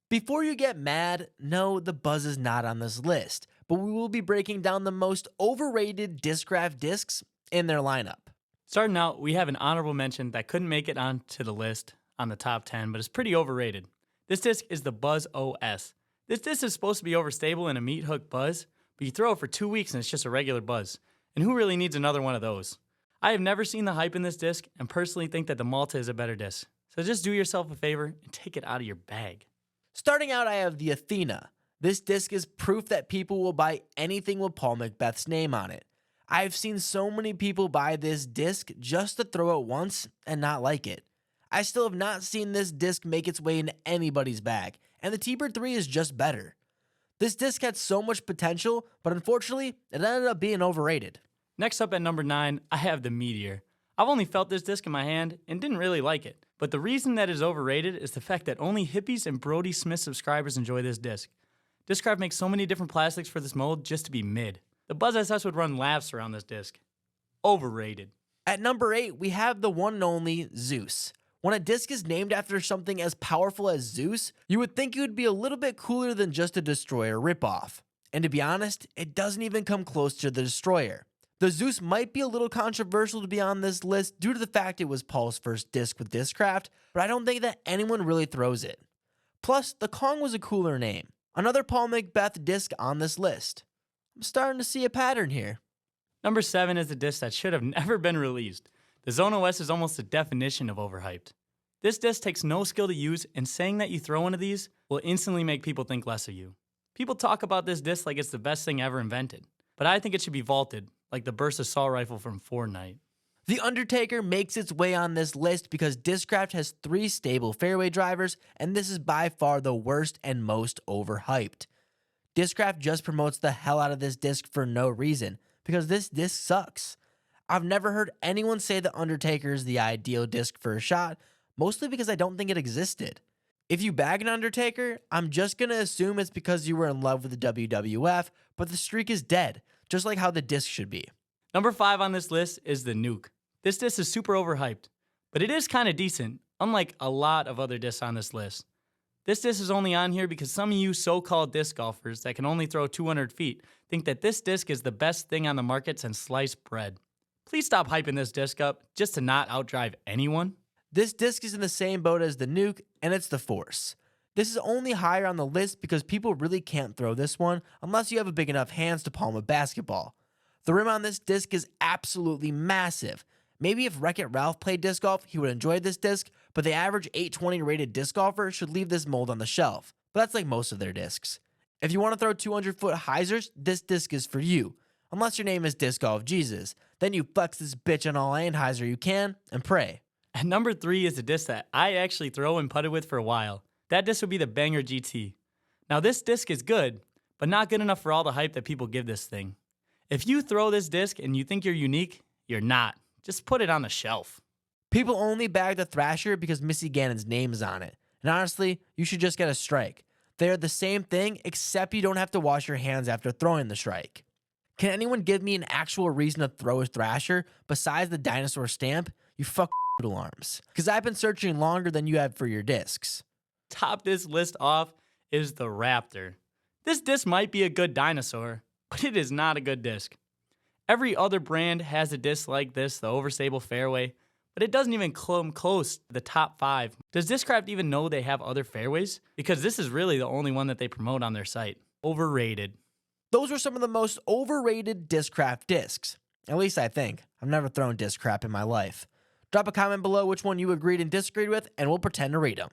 Before you get mad, no, the Buzz is not on this list, but we will be breaking down the most overrated Discraft discs in their lineup. Starting out, we have an honorable mention that couldn't make it onto the list on the top 10, but it's pretty overrated. This disc is the Buzz OS. This disc is supposed to be overstable in a meat hook Buzz, but you throw it for 2 weeks and it's just a regular Buzz. And who really needs another one of those? I have never seen the hype in this disc and personally think that the Malta is a better disc. So just do yourself a favor and take it out of your bag. Starting out, I have the Athena. This disc is proof that people will buy anything with Paul Macbeth's name on it. I've seen so many people buy this disc just to throw it once and not like it. I still have not seen this disc make its way into anybody's bag, and the T-Bird 3 is just better. This disc had so much potential, but unfortunately, it ended up being overrated. Next up at number 9, I have the Meteor. I've only felt this disc in my hand and didn't really like it, but the reason that it is overrated is the fact that only Hippies and Brody Smith subscribers enjoy this disc. Discraft makes so many different plastics for this mold just to be mid. The Buzz SS would run laps around this disc. Overrated. At number 8, we have the one and only Zeus. When a disc is named after something as powerful as Zeus, you would think it would be a little bit cooler than just a Destroyer ripoff. And to be honest, it doesn't even come close to the Destroyer. The Zeus might be a little controversial to be on this list due to the fact it was Paul's first disc with Discraft, but I don't think that anyone really throws it. Plus, the Kong was a cooler name. Another Paul Macbeth disc on this list. I'm starting to see a pattern here. Number 7 is a disc that should have never been released. The Zone OS is almost the definition of overhyped. This disc takes no skill to use, and saying that you throw one of these will instantly make people think less of you. People talk about this disc like it's the best thing ever invented, but I think it should be vaulted, like the burst assault rifle from Fortnite. The Undertaker makes its way on this list because Discraft has 3 stable fairway drivers, and this is by far the worst and most overhyped. Discraft just promotes the hell out of this disc for no reason, because this disc sucks. I've never heard anyone say the Undertaker is the ideal disc for a shot, mostly because I don't think it existed. If you bag an Undertaker, I'm just going to assume it's because you were in love with the WWF, but the streak is dead, just like how the disc should be. Number 5 on this list is the Nuke. This disc is super overhyped, but it is kind of decent, unlike a lot of other discs on this list. This disc is only on here because some of you so-called disc golfers that can only throw 200 feet think that this disc is the best thing on the market since sliced bread. Please stop hyping this disc up just to not outdrive anyone. This disc is in the same boat as the Nuke, and it's the Force. This is only higher on the list because people really can't throw this one unless you have a big enough hands to palm a basketball. The rim on this disc is absolutely massive. Maybe if Wreck-It Ralph played disc golf, he would enjoy this disc, but the average 820 rated disc golfer should leave this mold on the shelf. But that's like most of their discs. If you want to throw 200-foot hyzers, this disc is for you. Unless your name is Disc Golf Jesus. Then you flex this bitch on all hyzer you can and pray. At number 3 is a disc that I actually throw and putted with for a while. That disc would be the Banger GT. Now this disc is good, but not good enough for all the hype that people give this thing. If you throw this disc and you think you're unique, you're not. Just put it on the shelf. People only bag the Thrasher because Missy Gannon's name is on it. And honestly, you should just get a strike. They are the same thing, except you don't have to wash your hands after throwing the strike. Can anyone give me an actual reason to throw a Thrasher besides the dinosaur stamp? You fuck arms. Because I've been searching longer than you have for your discs. Top this list off is the Raptor. This disc might be a good dinosaur, but it is not a good disc. Every other brand has a disc like this, the Overstable Fairway, but it doesn't even come close to the top 5. Does Discraft even know they have other fairways? Because this is really the only one that they promote on their site. Overrated. Those were some of the most overrated Discraft discs. At least I think. I've never thrown Discraft in my life. Drop a comment below which one you agreed and disagreed with, and we'll pretend to read them.